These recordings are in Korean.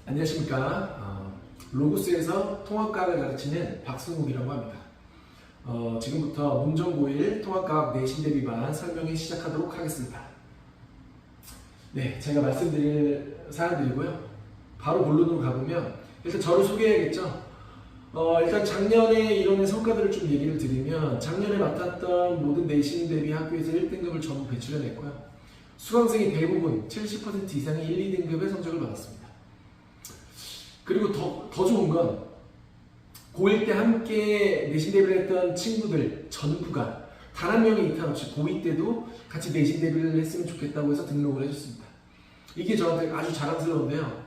안녕하십니까. 로고스에서 통합과학을 가르치는 박승욱이라고 합니다. 지금부터 문정고1 통합과학 내신 대비반 설명이 시작하도록 하겠습니다. 네, 제가 말씀드릴 사항들이고요. 바로 본론으로 가보면 일단 저를 소개해야겠죠. 일단 작년에 이론의 성과들을 좀 얘기를 드리면 작년에 맡았던 모든 내신 대비 학교에서 1등급을 전부 배출해냈고요. 수강생이 대부분 70% 이상의 1, 2등급의 성적을 받았습니다. 그리고 더 좋은 건 고1 때 함께 내신 대비를 했던 친구들 전부가 단 한 명의 이탈 없이 고2 때도 같이 내신 대비를 했으면 좋겠다고 해서 등록을 해줬습니다. 이게 저한테 아주 자랑스러운데요.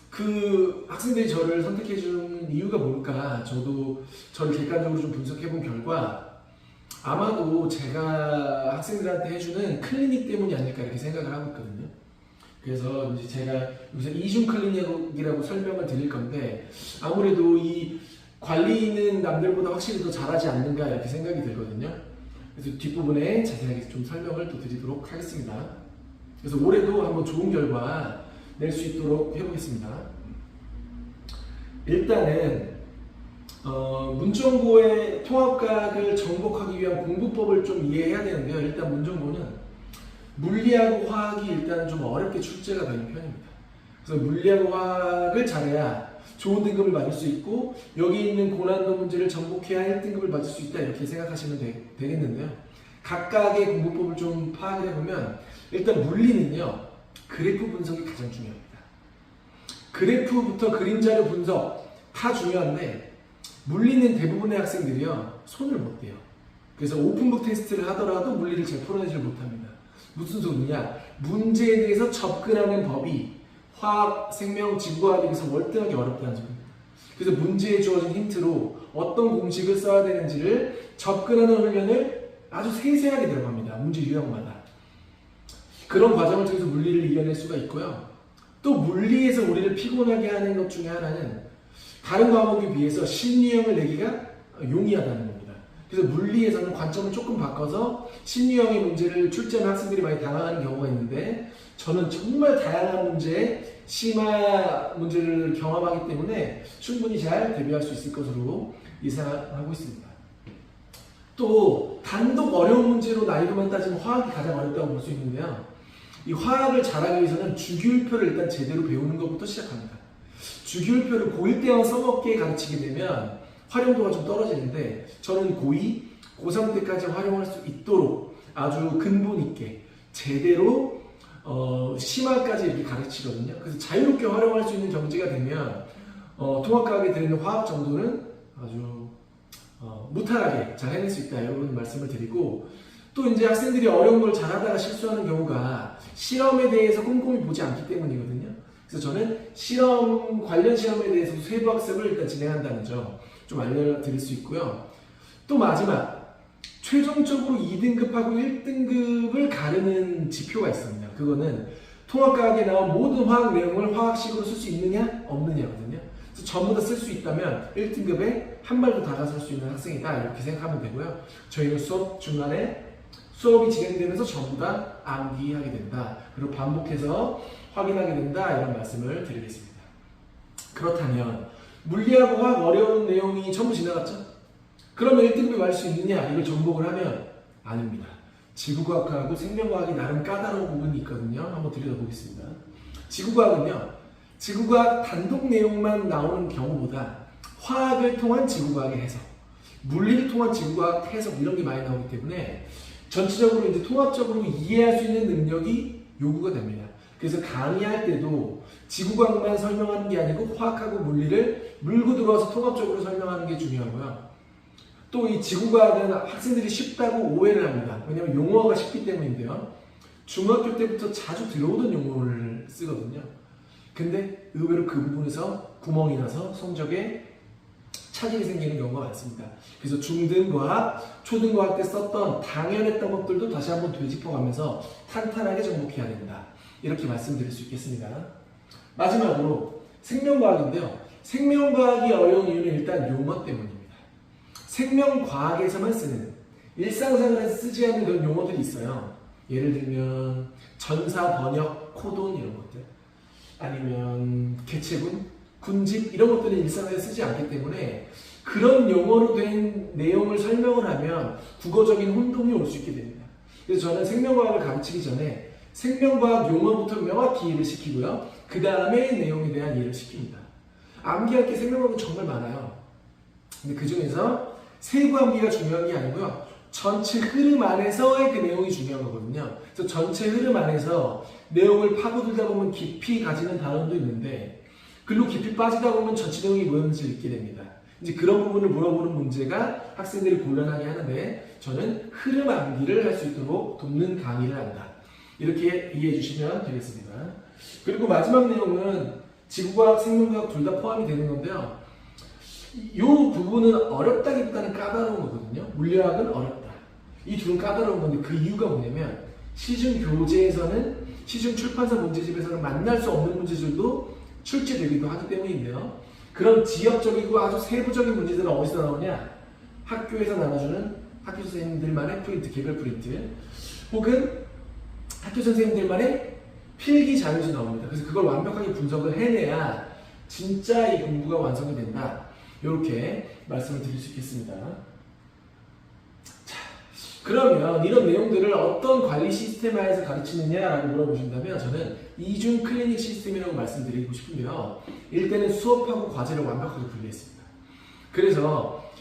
그 학생들이 저를 선택해준 이유가 뭘까? 저도 저를 객관적으로 좀 분석해본 결과 아마도 제가 학생들한테 해주는 클리닉 때문이 아닐까 이렇게 생각을 하고 있거든요. 그래서 이제 제가 여기서 이중 클리닉이라고 설명을 드릴 건데 아무래도 이 관리는 남들보다 확실히 더 잘하지 않는가 이렇게 생각이 들거든요. 그래서 뒷부분에 자세하게 좀 설명을 또 드리도록 하겠습니다. 그래서 올해도 한번 좋은 결과 낼 수 있도록 해보겠습니다. 일단은 문정고의 통합과학을 정복하기 위한 공부법을 좀 이해해야 되는데요. 일단 문정고는 물리하고 화학이 일단 좀 어렵게 출제가 되는 편입니다. 그래서 물리하고 화학을 잘해야 좋은 등급을 받을 수 있고 여기 있는 고난도 문제를 정복해야 1등급을 받을 수 있다 이렇게 생각하시면 되겠는데요. 각각의 공부법을 좀 파악을 해보면 일단 물리는요. 그래프 분석이 가장 중요합니다. 그래프부터 그림자료 분석 다 중요한데 물리는 대부분의 학생들이요. 손을 못 대요. 그래서 오픈북 테스트를 하더라도 물리를 잘 풀어내지 못합니다. 무슨 소리냐? 문제에 대해서 접근하는 법이 화학, 생명, 지구과학에 비해서 월등하게 어렵다는 소리입니다. 그래서 문제에 주어진 힌트로 어떤 공식을 써야 되는지를 접근하는 훈련을 아주 세세하게 들어갑니다. 문제 유형마다. 그런 과정을 통해서 물리를 이겨낼 수가 있고요. 또 물리에서 우리를 피곤하게 하는 것 중에 하나는 다른 과목에 비해서 심리형을 내기가 용이하다는 겁니다. 그래서 물리에서는 관점을 조금 바꿔서 심리형의 문제를 출제하는 학생들이 많이 당황하는 경우가 있는데 저는 정말 다양한 문제에 심화 문제를 경험하기 때문에 충분히 잘 대비할 수 있을 것으로 예상하고 있습니다. 또 단독 어려운 문제로 난이도만 따지면 화학이 가장 어렵다고 볼 수 있는데요. 이 화학을 잘하기 위해서는 주기율표를 일단 제대로 배우는 것부터 시작합니다. 주기율표를 고1 때만 써먹게 가르치게 되면 활용도가 좀 떨어지는데 저는 고2, 고3 때까지 활용할 수 있도록 아주 근본 있게 제대로 심화까지 이렇게 가르치거든요. 그래서 자유롭게 활용할 수 있는 경지가 되면 통합과학에 들어있는 화학 정도는 아주 무탈하게 잘 해낼 수 있다 이런 말씀을 드리고 또 이제 학생들이 어려운 걸 잘하다가 실수하는 경우가 실험에 대해서 꼼꼼히 보지 않기 때문이거든요. 그래서 저는 관련 시험에 대해서 세부 학습을 일단 진행한다는 점 좀 알려드릴 수 있고요. 또 마지막 최종적으로 2등급하고 1등급을 가르는 지표가 있습니다. 그거는 통합과학에 나온 모든 화학 내용을 화학식으로 쓸 수 있느냐 없느냐거든요. 그래서 전부 다 쓸 수 있다면 1등급에 한 발도 다가설 수 있는 학생이다 이렇게 생각하면 되고요. 저희는 수업 중간에 수업이 진행되면서 전부 다 암기하게 된다. 그리고 반복해서 확인하게 된다. 이런 말씀을 드리겠습니다. 그렇다면 물리하고 화학 어려운 내용이 전부 지나갔죠? 그러면 1등급에 갈 수 있느냐? 이걸 정복을 하면 아닙니다. 지구과학하고 생명과학이 나름 까다로운 부분이 있거든요. 한번 들여다보겠습니다. 지구과학은요. 지구과학 단독 내용만 나오는 경우보다 화학을 통한 지구과학의 해석, 물리를 통한 지구과학 해석 이런 게 많이 나오기 때문에 전체적으로 이제 통합적으로 이해할 수 있는 능력이 요구가 됩니다. 그래서 강의할 때도 지구과학만 설명하는 게 아니고 화학하고 물리를 물고 들어와서 통합적으로 설명하는 게 중요하고요. 또 이 지구과학은 학생들이 쉽다고 오해를 합니다. 왜냐하면 용어가 쉽기 때문인데요. 중학교 때부터 자주 들어오던 용어를 쓰거든요. 근데 의외로 그 부분에서 구멍이 나서 성적에 차질이 생기는 경우가 많습니다. 그래서 중등과학, 초등과학 때 썼던 당연했던 것들도 다시 한번 되짚어가면서 탄탄하게 정복해야 된다. 이렇게 말씀드릴 수 있겠습니다. 마지막으로 생명과학인데요. 생명과학이 어려운 이유는 일단 용어 때문입니다. 생명과학에서만 쓰는 일상생활에서 쓰지 않는 그런 용어들이 있어요. 예를 들면 전사, 번역, 코돈 이런 것들 아니면 개체군, 군집 이런 것들은 일상에서 쓰지 않기 때문에 그런 용어로 된 내용을 설명을 하면 국어적인 혼동이 올 수 있게 됩니다. 그래서 저는 생명과학을 가르치기 전에 생명과학 용어부터 명확히 이해를 시키고요. 그 다음에 내용에 대한 이해를 시킵니다. 암기할 게 생명과학은 정말 많아요. 근데 그 중에서 세부 암기가 중요한 게 아니고요. 전체 흐름 안에서의 그 내용이 중요한 거거든요. 그래서 전체 흐름 안에서 내용을 파고들다 보면 깊이 가지는 단원도 있는데 글로 깊이 빠지다 보면 전체 내용이 뭐였는지를 잊게 됩니다. 이제 그런 부분을 물어보는 문제가 학생들이 곤란하게 하는데 저는 흐름 암기를 할 수 있도록 돕는 강의를 한다. 이렇게 이해해 주시면 되겠습니다. 그리고 마지막 내용은 지구과학, 생명과학 둘 다 포함이 되는 건데요. 이 부분은 어렵다기보다는 까다로운 거거든요. 물리학은 어렵다. 이 둘은 까다로운 건데 그 이유가 뭐냐면 시중 교재에서는 시중 출판사 문제집에서는 만날 수 없는 문제들도 출제되기도 하기 때문인데요. 그런 지역적이고 아주 세부적인 문제들은 어디서 나오냐? 학교에서 나눠주는 학교 선생님들만의 프린트, 개별 프린트 혹은 학교 선생님들만의 필기 자료에서 나옵니다. 그래서 그걸 완벽하게 분석을 해내야 진짜 이 공부가 완성이 된다. 이렇게 말씀을 드릴 수 있겠습니다. 자, 그러면 이런 내용들을 어떤 관리 시스템 하에서 가르치느냐라고 물어보신다면 저는 이중 클리닉 시스템이라고 말씀드리고 싶은데요. 일단은 수업하고 과제를 완벽하게 분리했습니다. 그래서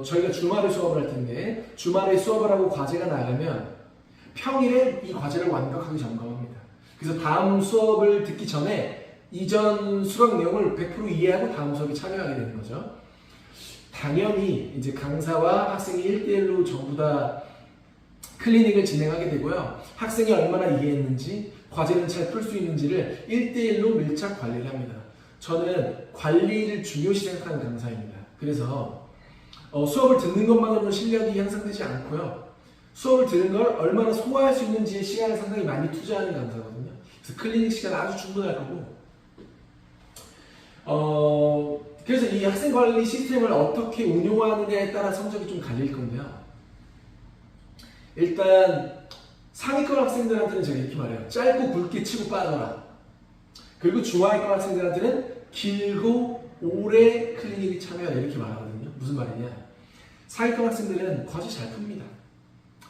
저희가 주말에 수업을 할 텐데 주말에 수업을 하고 과제가 나가면 평일에 이 과제를 완벽하게 점검합니다. 그래서 다음 수업을 듣기 전에 이전 수강 내용을 100% 이해하고 다음 수업에 참여하게 되는 거죠. 당연히 이제 강사와 학생이 1대1로 전부 다 클리닉을 진행하게 되고요. 학생이 얼마나 이해했는지, 과제는 잘 풀 수 있는지를 1대1로 밀착 관리를 합니다. 저는 관리를 중요시 생각하는 강사입니다. 그래서 수업을 듣는 것만으로는 실력이 향상되지 않고요. 수업을 들은 걸 얼마나 소화할 수 있는지에 시간을 상당히 많이 투자하는 강사거든요. 그래서 클리닉 시간 아주 충분할 거고 그래서 이 학생관리 시스템을 어떻게 운용하느냐에 따라 성적이 좀 갈릴 건데요. 일단 상위권 학생들한테는 제가 이렇게 말해요. 짧고 굵게 치고 빠져라. 그리고 중하위권 학생들한테는 길고 오래 클리닉에 참여하라 이렇게 말하거든요. 무슨 말이냐? 상위권 학생들은 과제 잘 풉니다.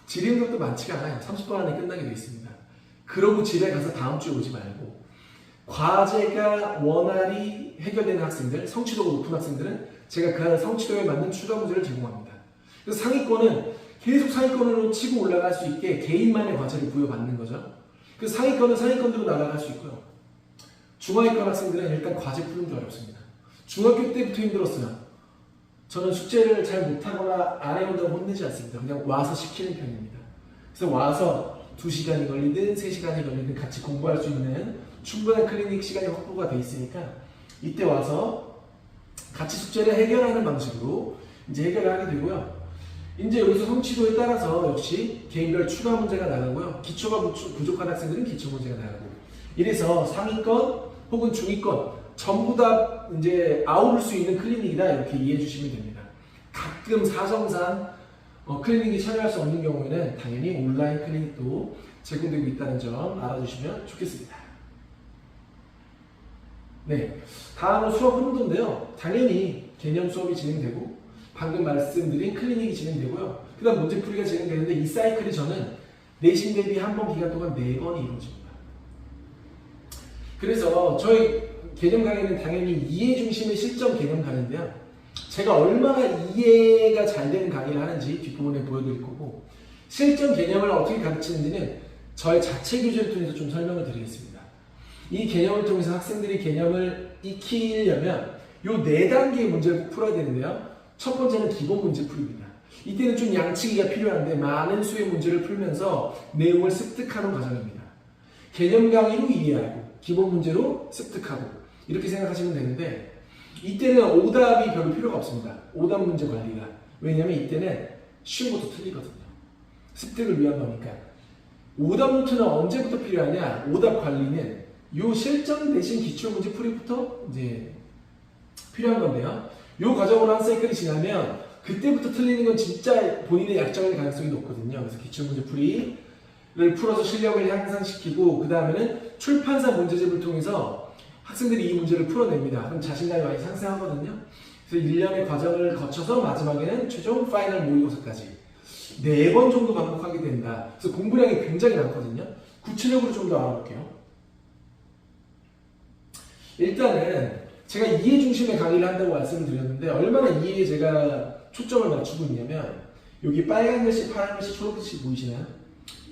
질의응답도 많지가 않아요. 30분 안에 끝나게 되어 있습니다. 그러고 집에 가서 다음 주에 오지 말고 과제가 원활히 해결되는 학생들, 성취도가 높은 학생들은 제가 그 성취도에 맞는 추가 문제를 제공합니다. 그래서 상위권은 계속 상위권으로 치고 올라갈 수 있게 개인만의 과제를 부여받는 거죠. 그래서 상위권은 상위권대로 날아갈 수 있고요. 중하위권 학생들은 일단 과제 푸는 게 어렵습니다. 중학교 때부터 힘들었어요. 저는 숙제를 잘 못하거나 안 해온다고 혼내지 않습니다. 그냥 와서 시키는 편입니다. 그래서 와서 2시간이 걸리든 3시간이 걸리든 같이 공부할 수 있는 충분한 클리닉 시간이 확보가 돼 있으니까 이때 와서 같이 숙제를 해결하는 방식으로 이제 해결을 하게 되고요. 이제 여기서 성취도에 따라서 역시 개인별 추가 문제가 나가고요. 기초가 부족한 학생들은 기초 문제가 나가고 이래서 상위권 혹은 중위권 전부 다 이제 아우를 수 있는 클리닉이다 이렇게 이해해 주시면 됩니다. 가끔 사정상 클리닉에 참여할 수 없는 경우에는 당연히 온라인 클리닉도 제공되고 있다는 점 알아주시면 좋겠습니다. 네, 다음은 수업 흐름도인데요. 당연히 개념 수업이 진행되고 방금 말씀드린 클리닉이 진행되고요. 그 다음 문제풀이가 진행되는데 이 사이클이 저는 내신 대비 한 번 기간 동안 4번이 이루어집니다. 그래서 저희 개념 강의는 당연히 이해 중심의 실전 개념 강의인데요. 제가 얼마나 이해가 잘 되는 강의를 하는지 뒷부분에 보여드릴 거고 실전 개념을 어떻게 가르치는지는 저의 자체 교재를 통해서 좀 설명을 드리겠습니다. 이 개념을 통해서 학생들이 개념을 익히려면 이 4단계의 문제를 꼭 풀어야 되는데요. 첫 번째는 기본 문제 풀이입니다. 이때는 좀 양치기가 필요한데 많은 수의 문제를 풀면서 내용을 습득하는 과정입니다. 개념 강의로 이해하고 기본 문제로 습득하고 이렇게 생각하시면 되는데 이때는 오답이 별로 필요가 없습니다. 오답 문제 관리가. 왜냐면 이때는 쉬운 것도 틀리거든요. 습득을 위한 거니까. 오답 노트는 언제부터 필요하냐? 오답 관리는 요 실전 대신 기출 문제 풀이부터 이제 필요한 건데요. 요 과정으로 한 사이클이 지나면 그때부터 틀리는 건 진짜 본인의 약점일 가능성이 높거든요. 그래서 기출 문제 풀이를 풀어서 실력을 향상시키고 그 다음에는 출판사 문제집을 통해서 학생들이 이 문제를 풀어냅니다. 그럼 자신감이 많이 상승하거든요. 그래서 1년의 과정을 거쳐서 마지막에는 최종 파이널 모의고사까지 4번 정도 반복하게 된다. 그래서 공부량이 굉장히 많거든요. 구체적으로 좀 더 알아볼게요. 일단은 제가 이해 중심의 강의를 한다고 말씀을 드렸는데 얼마나 이해에 제가 초점을 맞추고 있냐면 여기 빨간 글씨, 파란 글씨, 초록 글씨 보이시나요?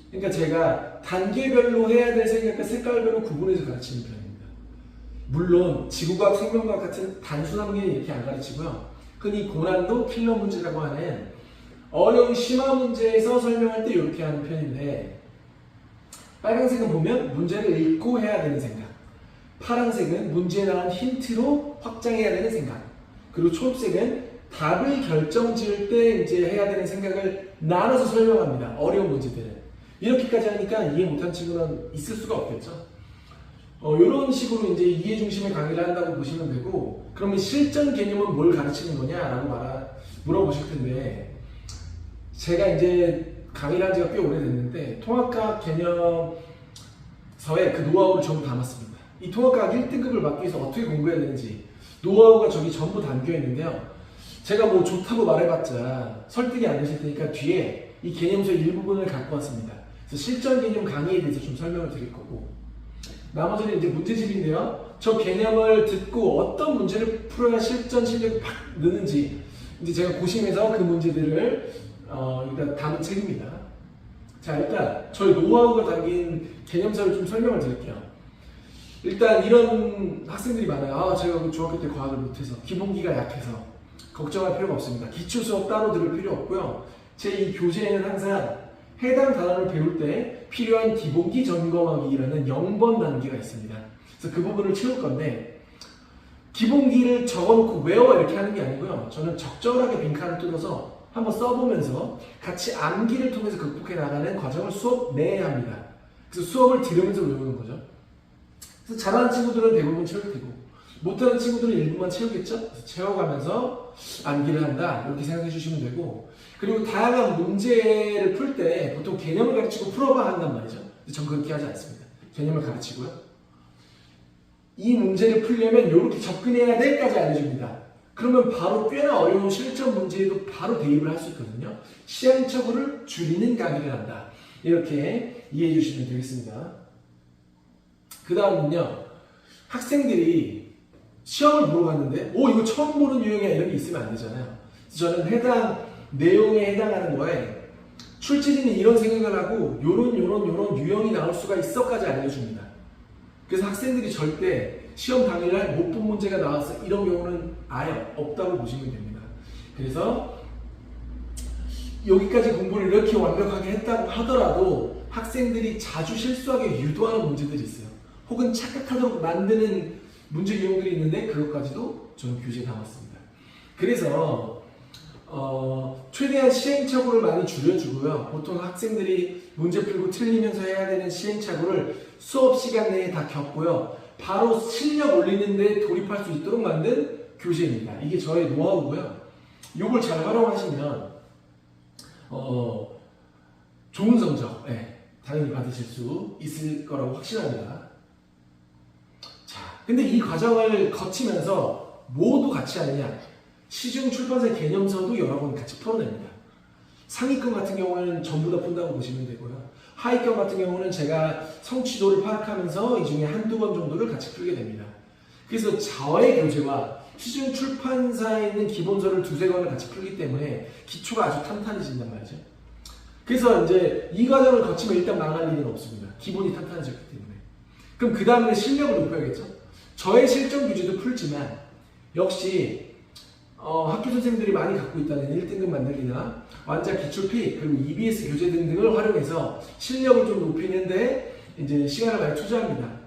그러니까 제가 단계별로 해야 될 생각과 색깔별로 구분해서 가르치는 편입니다. 물론 지구과학, 생명과학 같은 단순한 문제는 이렇게 안 가르치고요. 흔히 고난도 킬러 문제라고 하는 어려운 심화 문제에서 설명할 때 이렇게 하는 편인데 빨간색은 보면 문제를 읽고 해야 되는 생각, 파란색은 문제에 나온 힌트로 확장해야 되는 생각, 그리고 초록색은 답을 결정지을 때 이제 해야 되는 생각을 나눠서 설명합니다. 어려운 문제들은. 이렇게까지 하니까 이해 못한 친구는 있을 수가 없겠죠. 이런 식으로 이제 이해 중심의 강의를 한다고 보시면 되고, 그러면 실전 개념은 뭘 가르치는 거냐라고 물어보실 텐데, 제가 이제 강의를 한 지가 꽤 오래됐는데, 통합과학 개념서에 그 노하우를 전부 담았습니다. 이 통합과학 1등급을 받기 위해서 어떻게 공부해야 되는지, 노하우가 저기 전부 담겨 있는데요. 제가 뭐 좋다고 말해봤자 설득이 안 되실 테니까 뒤에 이 개념서의 일부분을 갖고 왔습니다. 그래서 실전 개념 강의에 대해서 좀 설명을 드릴 거고, 나머지는 이제 문제집인데요. 저 개념을 듣고 어떤 문제를 풀어야 실전 실력이 팍 느는지 이제 제가 고심해서 그 문제들을 일단 담은 책입니다. 자, 일단 저희 노하우가 담긴 개념서를 좀 설명을 드릴게요. 일단 이런 학생들이 많아요. 제가 중학교 때 과학을 못해서 기본기가 약해서 걱정할 필요가 없습니다. 기초 수업 따로 들을 필요 없고요. 제 이 교재에는 항상 해당 단어를 배울 때 필요한 기본기 점검하기라는 0번 단계가 있습니다. 그래서 그 부분을 채울 건데, 기본기를 적어놓고 외워 이렇게 하는 게 아니고요. 저는 적절하게 빈칸을 뚫어서 한번 써보면서 같이 암기를 통해서 극복해 나가는 과정을 수업 내에 합니다. 그래서 수업을 들으면서 외우는 거죠. 그래서 잘하는 친구들은 대부분 채울 테고, 못하는 친구들은 일부만 채우겠죠? 그래서 채워가면서 암기를 한다, 이렇게 생각해 주시면 되고, 그리고 다양한 문제를 풀 때 보통 개념을 가르치고 풀어봐 한단 말이죠. 근데 전 그렇게 하지 않습니다. 개념을 가르치고요. 이 문제를 풀려면 이렇게 접근해야 될까지 알려줍니다. 그러면 바로 꽤나 어려운 실전 문제에도 바로 대입을 할 수 있거든요. 시행착오를 줄이는 강의를 한다. 이렇게 이해해 주시면 되겠습니다. 그 다음은요, 학생들이 시험을 보러 갔는데 이거 처음 보는 유형이야 이런 게 있으면 안 되잖아요. 그래서 저는 해당 내용에 해당하는 거에 출제진이 이런 생각을 하고 요런 유형이 나올 수가 있어까지 알려줍니다. 그래서 학생들이 절대 시험 당일날 못 본 문제가 나왔어 이런 경우는 아예 없다고 보시면 됩니다. 그래서 여기까지 공부를 이렇게 완벽하게 했다고 하더라도 학생들이 자주 실수하게 유도하는 문제들이 있어요. 혹은 착각하도록 만드는 문제 유형들이 있는데 그것까지도 저는 교재에 담았습니다. 그래서 최대한 시행착오를 많이 줄여주고요. 보통 학생들이 문제 풀고 틀리면서 해야 되는 시행착오를 수업 시간 내에 다 겪고요. 바로 실력 올리는 데 돌입할 수 있도록 만든 교재입니다. 이게 저의 노하우고요. 이걸 잘 활용하시면 좋은 성적 당연히 받으실 수 있을 거라고 확신합니다. 자, 근데 이 과정을 거치면서 모두 같이 하느냐? 시중 출판사 개념서도 여러 번 같이 풀어냅니다. 상위권 같은 경우는 전부 다 푼다고 보시면 되고요. 하위권 같은 경우는 제가 성취도를 파악하면서 이 중에 한두 번 정도를 같이 풀게 됩니다. 그래서 저의 교재와 시중 출판사에 있는 기본서를 두세 권을 같이 풀기 때문에 기초가 아주 탄탄해진단 말이죠. 그래서 이제 이 과정을 거치면 일단 망할 일은 없습니다. 기본이 탄탄해졌기 때문에. 그럼 그 다음에 실력을 높여야겠죠. 저의 실전 교재도 풀지만 역시 학교 선생님들이 많이 갖고 있다는 1등급 만들기나 완자 기출피 그리고 EBS 교재 등등을 활용해서 실력을 좀 높이는데 이제 시간을 많이 투자합니다.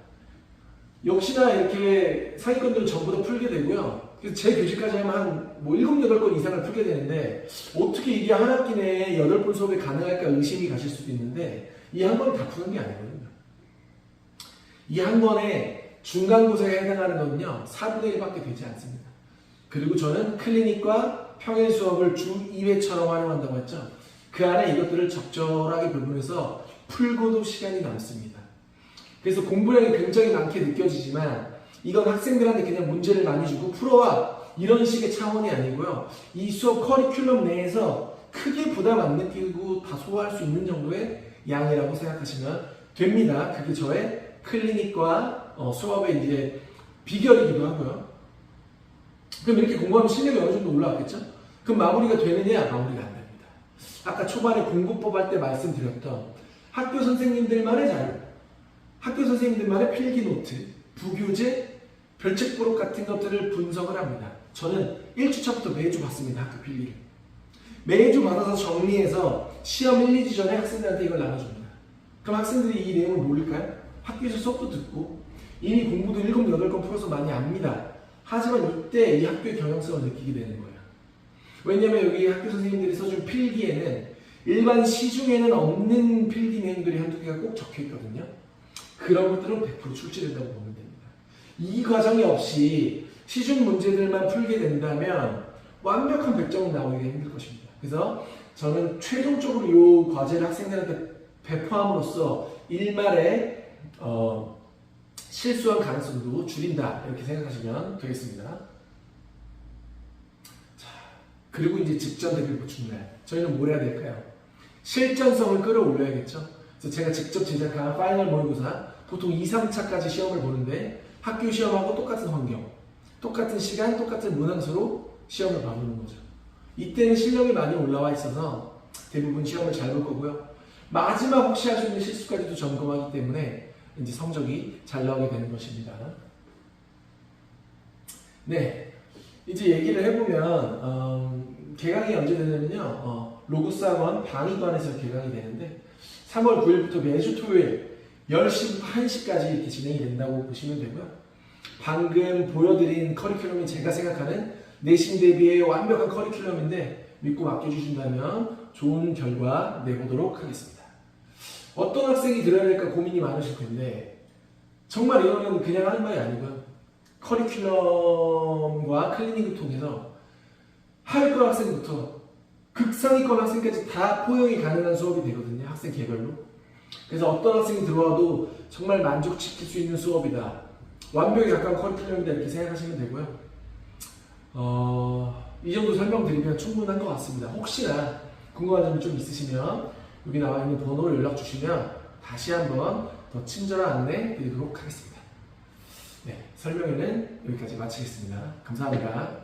역시나 이렇게 상위권들은 전부 다 풀게 되고요. 그래서 제 교재까지 하면 한 7, 8권 이상을 풀게 되는데 어떻게 이게 한 학기 내에 8번 수업이 가능할까 의심이 가실 수도 있는데 이 한 번에 다 푸는 게 아니거든요. 이 한 번에 중간고사에 해당하는 거는요 4분의 1밖에 되지 않습니다. 그리고 저는 클리닉과 평일 수업을 주 2회처럼 활용한다고 했죠. 그 안에 이것들을 적절하게 배분해서 풀고도 시간이 남습니다. 그래서 공부량이 굉장히 많게 느껴지지만 이건 학생들한테 그냥 문제를 많이 주고 풀어와 이런 식의 차원이 아니고요. 이 수업 커리큘럼 내에서 크게 부담 안 느끼고 다 소화할 수 있는 정도의 양이라고 생각하시면 됩니다. 그게 저의 클리닉과 수업의 이제 비결이기도 하고요. 그럼 이렇게 공부하면 실력이 어느 정도 올라왔겠죠? 그럼 마무리가 되느냐? 마무리가 안 됩니다. 아까 초반에 공부법 할 때 말씀드렸던 학교 선생님들만의 자료, 학교 선생님들만의 필기노트, 부교재, 별책부록 같은 것들을 분석을 합니다. 저는 1주차부터 매주 받습니다. 학교 필기를. 매주 받아서 정리해서 시험 1, 2주 전에 학생들한테 이걸 나눠줍니다. 그럼 학생들이 이 내용을 모를까요? 학교에서 수업도 듣고 이미 공부도 7, 8건 풀어서 많이 압니다. 하지만 이때 이 학교의 경향성을 느끼게 되는 거예요. 왜냐면 여기 학교 선생님들이 써준 필기에는 일반 시중에는 없는 필기 내용들이 한두 개가 꼭 적혀 있거든요. 그런 것들은 100% 출제된다고 보면 됩니다. 이 과정이 없이 시중 문제들만 풀게 된다면 완벽한 100점은 나오기가 힘들 것입니다. 그래서 저는 최종적으로 이 과제를 학생들한테 배포함으로써 일말의 실수한 가능성도 줄인다 이렇게 생각하시면 되겠습니다. 자, 그리고 이제 직전 대비 보충 날 저희는 뭘 해야 될까요? 실전성을 끌어올려야겠죠. 그래서 제가 직접 제작한 파이널 모의고사 보통 2, 3차까지 시험을 보는데 학교 시험하고 똑같은 환경, 똑같은 시간, 똑같은 문항수로 시험을 봐보는 거죠. 이때는 실력이 많이 올라와 있어서 대부분 시험을 잘 볼 거고요. 마지막 혹시 할 수 있는 실수까지도 점검하기 때문에 이제 성적이 잘 나오게 되는 것입니다. 네, 이제 얘기를 해보면 개강이 언제 되냐면요. 로고스 학원 방위관에서 개강이 되는데 3월 9일부터 매주 토요일 10시부터 1시까지 이렇게 진행이 된다고 보시면 되고요. 방금 보여드린 커리큘럼이 제가 생각하는 내신 대비의 완벽한 커리큘럼인데 믿고 맡겨주신다면 좋은 결과 내보도록 하겠습니다. 어떤 학생이 들어야 될까 고민이 많으실 텐데 정말 이거는 그냥 하는 말이 아니고요. 커리큘럼과 클리닉을 통해서 하위권 학생부터 극상위권 학생까지 다 포용이 가능한 수업이 되거든요. 학생 개별로. 그래서 어떤 학생이 들어와도 정말 만족시킬 수 있는 수업이다. 완벽에 가까운 커리큘럼이다 이렇게 생각하시면 되고요. 이 정도 설명드리면 충분한 것 같습니다. 혹시나 궁금한 점이 좀 있으시면 여기 나와 있는 번호로 연락 주시면 다시 한번 더 친절한 안내 드리도록 하겠습니다. 네, 설명회는 여기까지 마치겠습니다. 감사합니다.